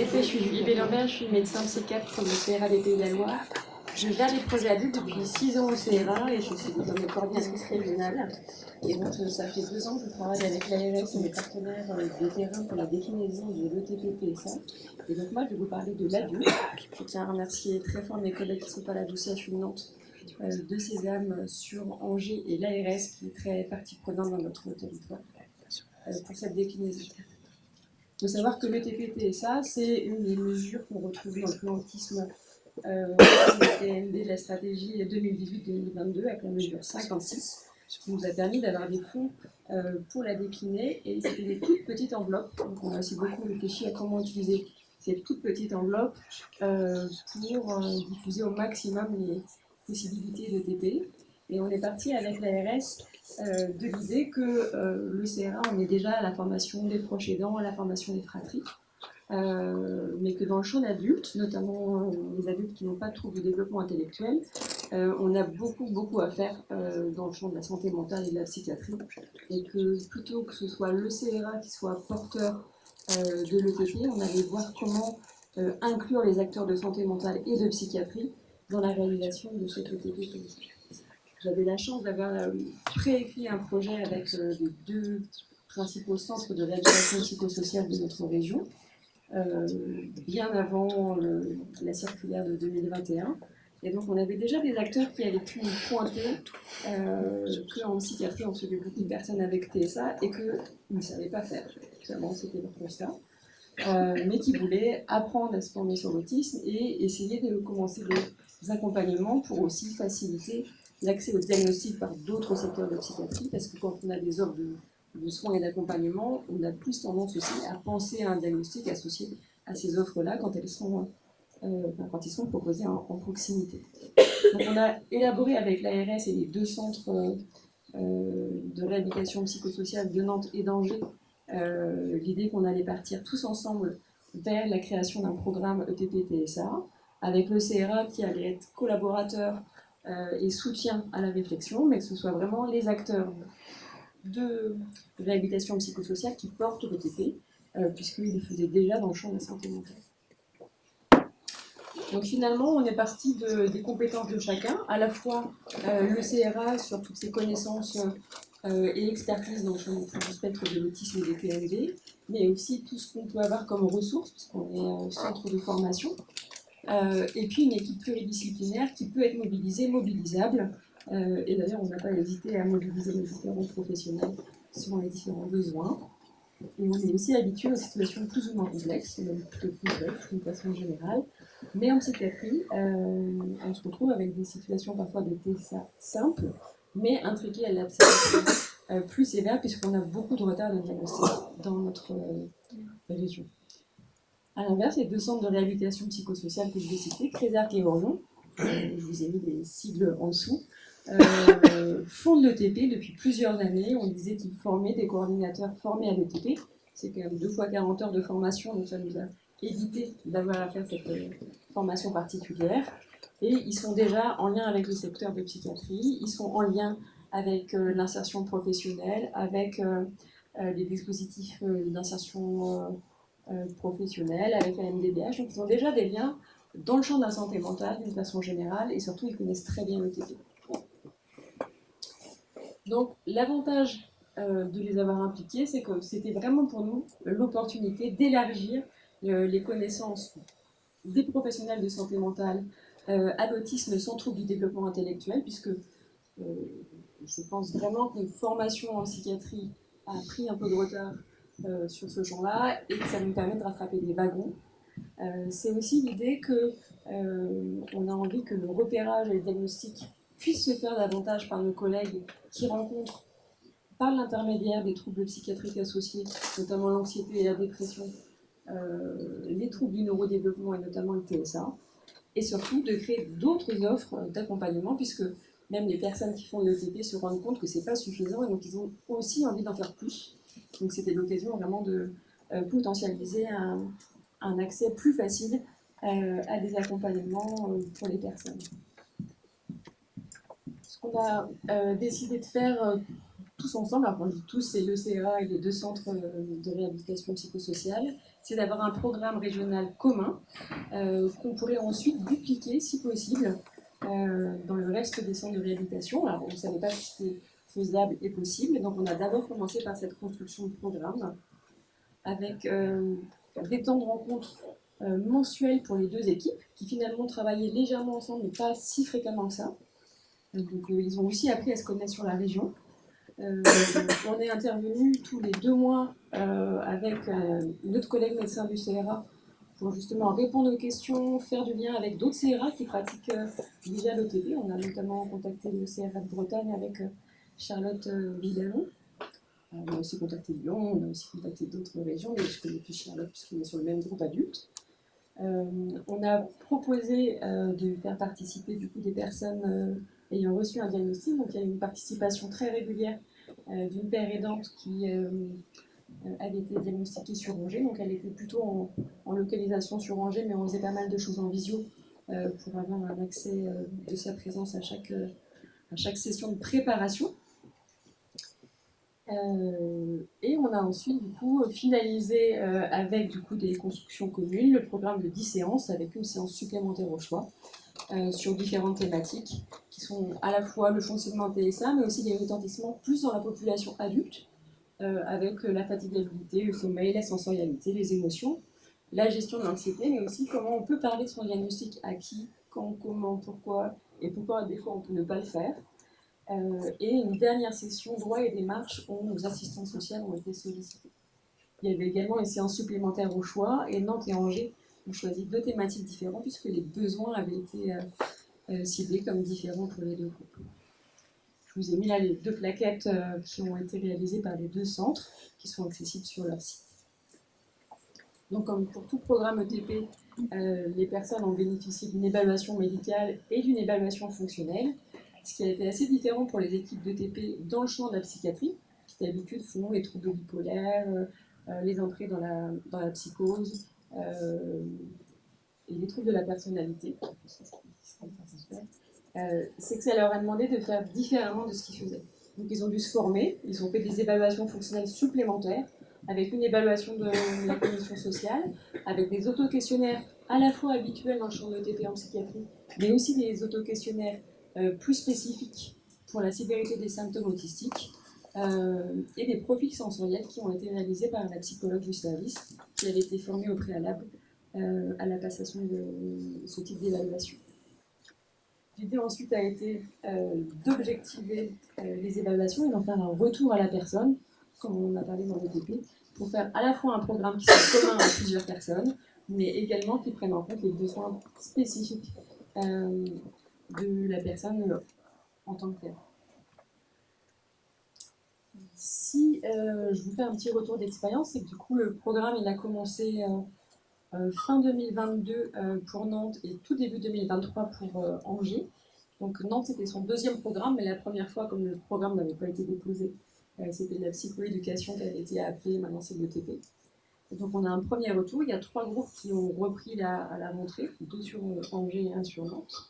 présenté, je suis Julie Bellambert, je suis médecin psychiatre au CRA des Pays de la Loire. Je gère les projets adultes depuis 6 ans au CRA et je suis désormais coordinatrice régionale. Et donc ça fait 2 ans que je travaille avec l'ARS et mes partenaires de terrain pour la déclinaison de l'ETP-PSA. Et donc moi je vais vous parler de l'adulte. Je tiens à remercier très fort mes collègues qui sont à l'ASSO Nantes, de Sésame sur Angers et l'ARS qui est très partie prenante dans notre territoire pour cette déclinaison. Il faut savoir que le TP-TSA, c'est une des mesures qu'on retrouve dans le plan autisme de TND de la stratégie 2018-2022 avec la mesure 56, qui nous a permis d'avoir des fonds pour la décliner. Et c'était des toutes petites enveloppes. Donc on a aussi beaucoup réfléchi à comment utiliser ces toutes petites enveloppes pour diffuser au maximum les possibilités de TP. Et on est parti avec l'ARS de l'idée que le CRA, on est déjà à la formation des proches aidants, à la formation des fratries, mais que dans le champ d'adultes, notamment les adultes qui n'ont pas de troubles de développement intellectuel, on a beaucoup à faire dans le champ de la santé mentale et de la psychiatrie, et que plutôt que ce soit le CRA qui soit porteur de l'ETP, on allait voir comment inclure les acteurs de santé mentale et de psychiatrie dans la réalisation de cet ETP. J'avais la chance d'avoir préécrit un projet avec les 2 principaux centres de réhabilitation psychosociale de notre région, bien avant la circulaire de 2021. Et donc on avait déjà des acteurs qui avaient pu nous pointer qu'en psychiatrie on suivait beaucoup de personnes avec TSA et qu'ils ne savaient pas faire. Clairement, c'était leur constat. Mais qui voulaient apprendre à se former sur l'autisme et essayer de commencer des accompagnements pour aussi faciliter l'accès au diagnostic par d'autres secteurs de psychiatrie, parce que quand on a des offres de soins et d'accompagnement, on a plus tendance aussi à penser à un diagnostic associé à ces offres-là quand ils sont proposés en proximité. Donc on a élaboré avec l'ARS et les 2 centres de réhabilitation psychosociale de Nantes et d'Angers l'idée qu'on allait partir tous ensemble vers la création d'un programme ETP-TSA, avec le CRA qui allait être collaborateur et soutien à la réflexion, mais que ce soit vraiment les acteurs de réhabilitation psychosociale qui portent l'ETP, puisqu'ils le faisaient déjà dans le champ de la santé mentale. Donc finalement, on est parti des compétences de chacun, à la fois le CRA sur toutes ses connaissances et expertise dans le champ du spectre de l'autisme et des TND, mais aussi tout ce qu'on peut avoir comme ressources, puisqu'on est centre de formation, et puis une équipe pluridisciplinaire qui peut être mobilisée, mobilisable, et d'ailleurs on n'a pas hésité à mobiliser les différents professionnels selon les différents besoins. Et on est aussi habitué aux situations plus ou moins complexes, même plutôt complexes d'une façon générale, mais en psychiatrie, on se retrouve avec des situations parfois de TSA simples, mais intriquées à l'absence plus sévère, puisqu'on a beaucoup de retard de diagnostic dans notre région. A l'inverse, les 2 centres de réhabilitation psychosociale que je vais citer, Crézarc et Orion, je vous ai mis des sigles en dessous, font de l'ETP depuis plusieurs années. On disait qu'ils formaient des coordinateurs formés à l'ETP. C'est quand même 2 fois 40 heures de formation, donc ça nous a évité d'avoir à faire cette formation particulière. Et ils sont déjà en lien avec le secteur de psychiatrie, ils sont en lien avec l'insertion professionnelle, avec les dispositifs d'insertion professionnelle, avec la MDDH. Donc ils ont déjà des liens dans le champ de la santé mentale d'une façon générale, et surtout ils connaissent très bien le TP. Donc l'avantage de les avoir impliqués, c'est que c'était vraiment pour nous l'opportunité d'élargir les connaissances des professionnels de santé mentale à l'autisme sans trouble du développement intellectuel, puisque je pense vraiment qu'une formation en psychiatrie a pris un peu de retard sur ce champ-là et que ça nous permet de rattraper des wagons. C'est aussi l'idée qu'on a envie que le repérage et le diagnostic puissent se faire davantage par nos collègues qui rencontrent par l'intermédiaire des troubles psychiatriques associés, notamment l'anxiété et la dépression, les troubles du neurodéveloppement et notamment le TSA, et surtout de créer d'autres offres d'accompagnement, puisque même les personnes qui font l'ETP se rendent compte que ce n'est pas suffisant, et donc ils ont aussi envie d'en faire plus. Donc c'était l'occasion vraiment de potentialiser un accès plus facile à des accompagnements pour les personnes. Ce qu'on a décidé de faire tous ensemble, alors quand je dis tous, c'est l'ECA et les 2 centres de réhabilitation psychosociale, c'est d'avoir un programme régional commun qu'on pourrait ensuite dupliquer, si possible, dans le reste des centres de réhabilitation. Alors, on ne savait pas si c'était faisable et possible, donc on a d'abord commencé par cette construction de programme, avec des temps de rencontre mensuels pour les 2 équipes, qui finalement travaillaient légèrement ensemble, mais pas si fréquemment que ça. Donc ils ont aussi appris à se connaître sur la région. On est intervenu tous les 2 mois avec notre collègue médecin du CRA pour justement répondre aux questions, faire du lien avec d'autres CRA qui pratiquent déjà l'OTP. On a notamment contacté le CRA de Bretagne avec Charlotte Villalon. On a aussi contacté Lyon, on a aussi contacté d'autres régions, mais je connais plus Charlotte puisqu'on est sur le même groupe adulte. On a proposé de faire participer du coup des personnes ayant reçu un diagnostic, donc il y a une participation très régulière d'une père aidante qui avait été diagnostiquée sur Angers, donc elle était plutôt en localisation sur Angers, mais on faisait pas mal de choses en visio pour avoir un accès de sa présence à chaque session de préparation. Et on a ensuite du coup finalisé avec du coup des constructions communes le programme de 10 séances avec une séance supplémentaire au choix sur différentes thématiques qui sont à la fois le fonctionnement TSA mais aussi des retentissements plus dans la population adulte avec la fatigabilité, le sommeil, la sensorialité, les émotions, la gestion de l'anxiété, mais aussi comment on peut parler de son diagnostic à qui, quand, comment, pourquoi et pourquoi des fois on peut ne pas le faire. Et une dernière session droit et démarche où nos assistants sociaux ont été sollicités. Il y avait également une séance supplémentaire au choix et Nantes et Angers ont choisi 2 thématiques différentes puisque les besoins avaient été ciblés comme différents pour les 2 groupes. Je vous ai mis là les 2 plaquettes qui ont été réalisées par les 2 centres qui sont accessibles sur leur site. Donc comme pour tout programme ETP, les personnes ont bénéficié d'une évaluation médicale et d'une évaluation fonctionnelle, ce qui a été assez différent pour les équipes d'ETP dans le champ de la psychiatrie, qui d'habitude font les troubles bipolaires, les entrées dans la psychose et les troubles de la personnalité. C'est que ça leur a demandé de faire différemment de ce qu'ils faisaient. Donc ils ont dû se former, ils ont fait des évaluations fonctionnelles supplémentaires, avec une évaluation de la commission sociale, avec des autoquestionnaires à la fois habituels dans le champ de l'ETP en psychiatrie, mais aussi des autoquestionnaires plus spécifiques pour la sévérité des symptômes autistiques, et des profils sensoriels qui ont été réalisés par la psychologue du service, qui avait été formée au préalable à la passation de ce type d'évaluation. L'idée ensuite a été d'objectiver les évaluations et d'en faire un retour à la personne, comme on en a parlé dans l'ETP, pour faire à la fois un programme qui soit commun à plusieurs personnes, mais également qui prenne en compte les besoins spécifiques de la personne en tant que telle. Si je vous fais un petit retour d'expérience, c'est que du coup le programme il a commencé fin 2022 pour Nantes et tout début 2023 pour Angers. Donc Nantes c'était son 2e programme, mais la première fois comme le programme n'avait pas été déposé, c'était de la psychoéducation qui avait été appelée, maintenant c'est l'ETP. Donc on a un premier retour, il y a 3 groupes qui ont repris à la rentrée, 2 sur Angers et 1 sur Nantes.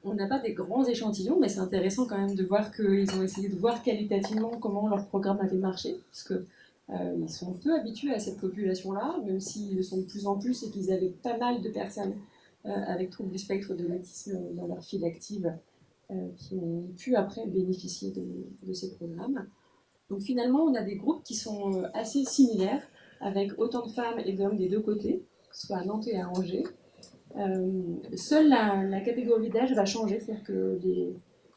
On n'a pas des grands échantillons, mais c'est intéressant quand même de voir qu'ils ont essayé de voir qualitativement comment leur programme avait marché, parce que ils sont peu habitués à cette population-là, même s'ils le sont de plus en plus et qu'ils avaient pas mal de personnes avec troubles du spectre de l'autisme dans leur file active qui ont pu après bénéficier de ces programmes. Donc finalement, on a des groupes qui sont assez similaires, avec autant de femmes et d'hommes des 2 côtés, que ce soit à Nantes et à Angers. Seule la catégorie d'âge va changer, c'est-à-dire que les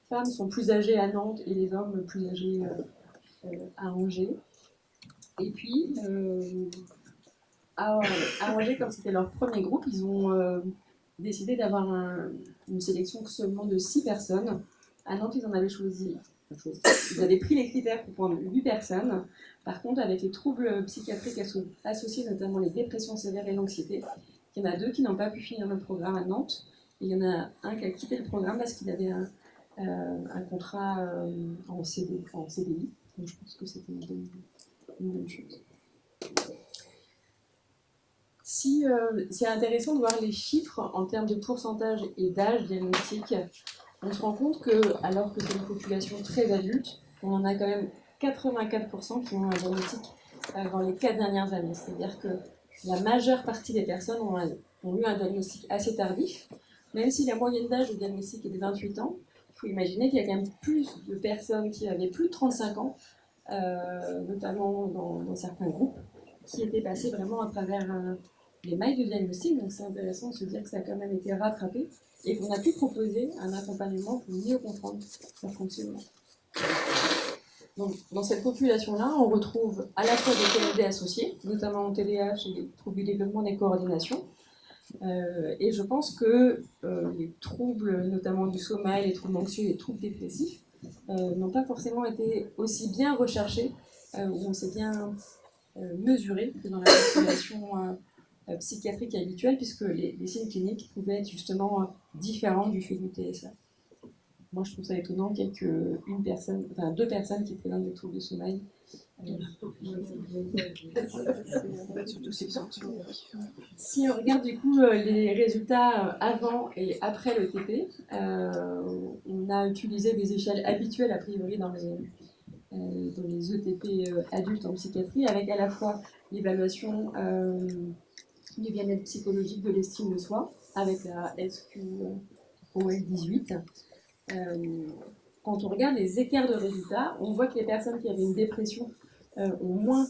femmes sont plus âgées à Nantes et les hommes plus âgés à Angers. Et puis, à Angers, comme c'était leur premier groupe, ils ont décidé d'avoir une sélection seulement de 6 personnes. À Nantes, ils en avaient choisi. Ils avaient pris les critères pour prendre 8 personnes. Par contre, avec les troubles psychiatriques associés, notamment les dépressions sévères et l'anxiété, il y en a 2 qui n'ont pas pu finir le programme à Nantes. Et il y en a un qui a quitté le programme parce qu'il avait un contrat en CDI. Donc je pense que c'était une bonne chose. C'est intéressant de voir les chiffres en termes de pourcentage et d'âge diagnostic on se rend compte que, alors que c'est une population très adulte, on en a quand même 84% qui ont un diagnostic dans les 4 dernières années. C'est-à-dire que la majeure partie des personnes ont eu un diagnostic assez tardif, même si la moyenne d'âge du diagnostic est de 28 ans. Il faut imaginer qu'il y a quand même plus de personnes qui avaient plus de 35 ans, notamment dans certains groupes, qui étaient passés vraiment à travers les mailles de diagnostic. Donc c'est intéressant de se dire que ça a quand même été rattrapé et qu'on a pu proposer un accompagnement pour mieux comprendre leur fonctionnement. Donc, dans cette population-là, on retrouve à la fois des TLD associés, notamment au TDAH et les troubles du développement des coordinations. Et je pense que les troubles, notamment du sommeil, les troubles anxieux et les troubles dépressifs, n'ont pas forcément été aussi bien recherchés ou aussi bien mesurés que dans la population psychiatrique habituelle, puisque les signes cliniques pouvaient être justement différents du fait du TSA. Moi, je trouve ça étonnant qu'il n'y ait deux personnes qui présentent des troubles de sommeil. Si on regarde du coup les résultats avant et après le TP, on a utilisé des échelles habituelles a priori dans les ETP adultes en psychiatrie, avec à la fois l'évaluation du bien-être psychologique, de l'estime de soi, avec la SQOL 18. Quand on regarde les écarts de résultats, on voit que les personnes qui avaient une dépression ont moins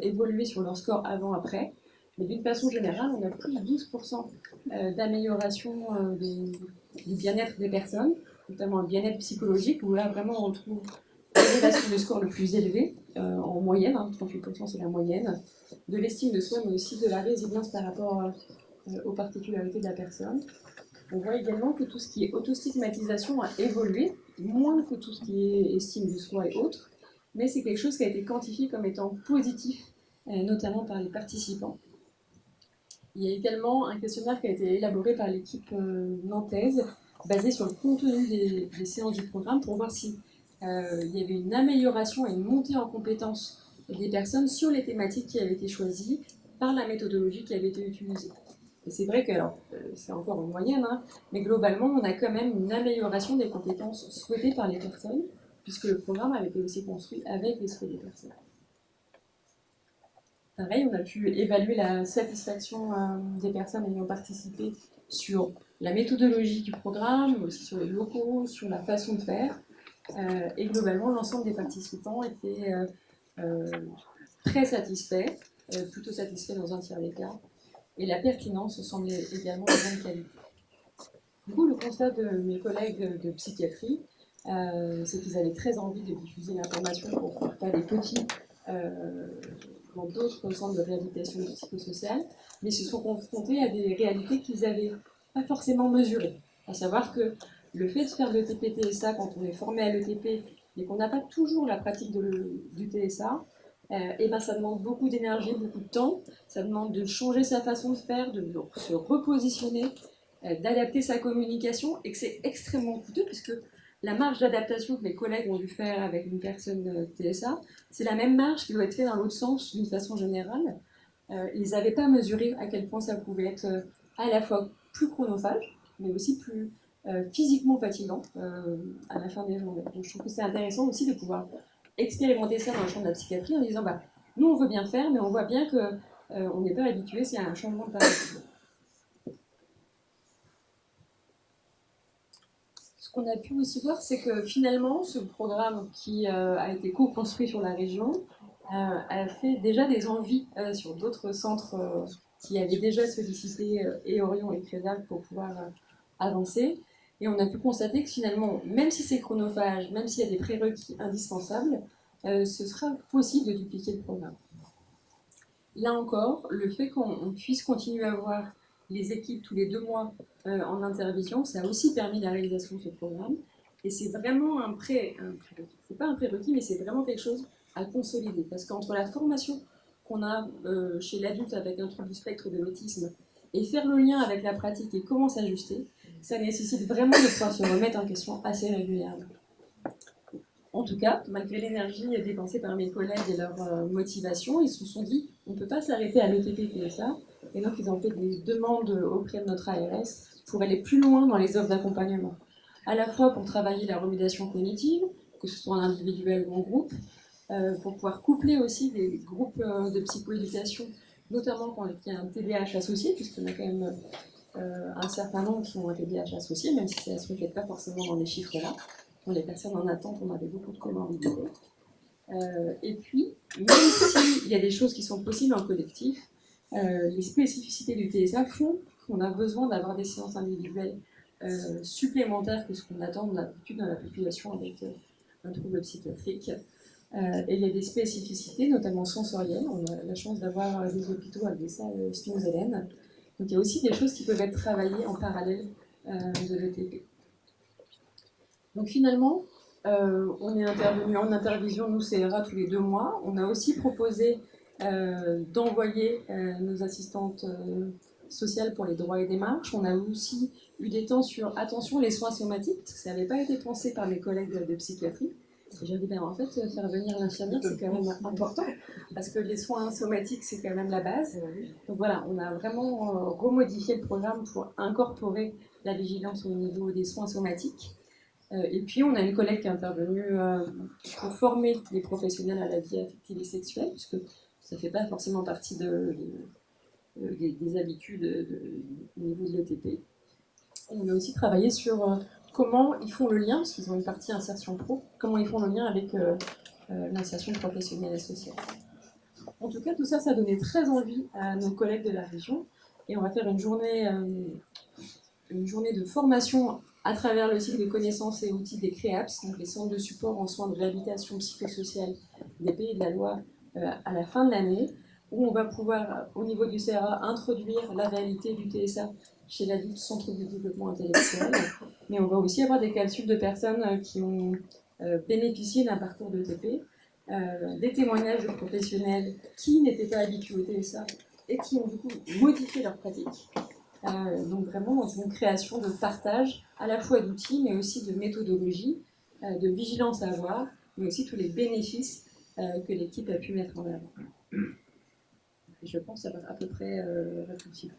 évolué sur leur score avant-après. Mais d'une façon générale, on a plus de 12% d'amélioration du bien-être des personnes, notamment le bien-être psychologique, où là vraiment on trouve l'élévation du score le plus élevé, en moyenne, 38% c'est la moyenne, de l'estime de soi, mais aussi de la résilience par rapport aux particularités de la personne. On voit également que tout ce qui est autostigmatisation a évolué, moins que tout ce qui est estime de soi et autres, mais c'est quelque chose qui a été quantifié comme étant positif, notamment par les participants. Il y a également un questionnaire qui a été élaboré par l'équipe nantaise, basé sur le contenu des séances du programme, pour voir si il y avait une amélioration et une montée en compétences des personnes sur les thématiques qui avaient été choisies par la méthodologie qui avait été utilisée. Et c'est vrai que, alors, c'est encore une moyenne, mais globalement, on a quand même une amélioration des compétences souhaitées par les personnes, puisque le programme avait été aussi construit avec les souhaits des personnes. Pareil, on a pu évaluer la satisfaction des personnes ayant participé sur la méthodologie du programme, mais aussi sur les locaux, sur la façon de faire. Et globalement, l'ensemble des participants étaient très satisfaits, plutôt satisfaits dans un tiers des cas. Et la pertinence semblait également de bonne qualité. Du coup, le constat de mes collègues de psychiatrie, c'est qu'ils avaient très envie de diffuser l'information pour faire des petits dans d'autres centres de réhabilitation psychosociale, mais ils se sont confrontés à des réalités qu'ils n'avaient pas forcément mesurées. À savoir que le fait de faire de l'ETP-TSA quand on est formé à l'ETP, mais qu'on n'a pas toujours la pratique du TSA, et ben ça demande beaucoup d'énergie, beaucoup de temps, ça demande de changer sa façon de faire, de se repositionner, d'adapter sa communication, et que c'est extrêmement coûteux, puisque la marge d'adaptation que mes collègues ont dû faire avec une personne TSA, c'est la même marge qui doit être faite dans l'autre sens d'une façon générale. Ils n'avaient pas mesuré à quel point ça pouvait être à la fois plus chronophage, mais aussi plus physiquement fatigant à la fin des journées. Donc je trouve que c'est intéressant aussi de pouvoir expérimenter ça dans le champ de la psychiatrie en disant nous on veut bien faire, mais on voit bien qu'on n'est pas habitué, c'est un changement de paradigme. Ce qu'on a pu aussi voir, c'est que finalement, ce programme qui a été co-construit sur la région a fait déjà des envies sur d'autres centres qui avaient déjà sollicité Éorion et Crédal pour pouvoir avancer. Et on a pu constater que finalement, même si c'est chronophage, même s'il y a des prérequis indispensables, ce sera possible de dupliquer le programme. Là encore, le fait qu'on puisse continuer à avoir les équipes tous les 2 mois en intervention, ça a aussi permis la réalisation de ce programme. Et c'est vraiment un prérequis. C'est pas un prérequis, mais c'est vraiment quelque chose à consolider. Parce qu'entre la formation qu'on a chez l'adulte avec un trouble du spectre de l'autisme et faire le lien avec la pratique et comment s'ajuster, ça nécessite vraiment de pouvoir se remettre en question assez régulièrement. En tout cas, malgré l'énergie dépensée par mes collègues et leur motivation, ils se sont dit on ne peut pas s'arrêter à l'ETP-TSA. Et donc, ils ont fait des demandes auprès de notre ARS pour aller plus loin dans les offres d'accompagnement. à la fois pour travailler la remédiation cognitive, que ce soit en individuel ou en groupe, pour pouvoir coupler aussi des groupes de psychoéducation, notamment quand il y a un TDAH associé, puisqu'on a quand même un certain nombre qui ont un TDAH associé, même si ça ne se reflète pas forcément dans les chiffres-là. Pour les personnes en attente, on avait beaucoup de comorbidités. Et puis, même s'il y a des choses qui sont possibles en collectif, les spécificités du TSA font qu'on a besoin d'avoir des séances individuelles supplémentaires que ce qu'on attend d'habitude dans la population avec un trouble psychiatrique. Et il y a des spécificités, notamment sensorielles. On a la chance d'avoir des hôpitaux avec des salles Snooze-Hélène. Donc il y a aussi des choses qui peuvent être travaillées en parallèle de l'ETP. Donc finalement, on est intervenu en intervision, nous, CRA, tous les 2 mois. On a aussi proposé d'envoyer nos assistantes sociales pour les droits et démarches. On a aussi eu des temps sur, attention, les soins somatiques, parce que ça n'avait pas été pensé par mes collègues de psychiatrie. Et j'ai dit, ben, en fait, faire venir l'infirmière, c'est quand même important, parce que les soins somatiques, c'est quand même la base. Donc voilà, on a vraiment remodifié le programme pour incorporer la vigilance au niveau des soins somatiques. Et puis, on a une collègue qui est intervenue pour former les professionnels à la vie affective et sexuelle, puisque ça ne fait pas forcément partie des habitudes au niveau de l'ETP. On a aussi travaillé sur comment ils font le lien, parce qu'ils ont une partie insertion pro, comment ils font le lien avec l'insertion professionnelle et sociale. En tout cas, tout ça, ça a donné très envie à nos collègues de la région. Et on va faire une journée de formation à travers le cycle de connaissances et outils des CREAPS, donc les centres de support en soins de réhabilitation psychosociale des Pays de la Loire, à la fin de l'année, où on va pouvoir, au niveau du CRA, introduire la réalité du TSA chez l'adulte sans trouble du développement intellectuel. Mais on va aussi avoir des calculs de personnes qui ont bénéficié d'un parcours d'ETP, des témoignages de professionnels qui n'étaient pas habitués au TSA et qui ont du coup modifié leur pratique. Donc vraiment dans une création de partage à la fois d'outils mais aussi de méthodologie, de vigilance à avoir, mais aussi tous les bénéfices que l'équipe a pu mettre en avant. Et je pense avoir à peu près réfléchi.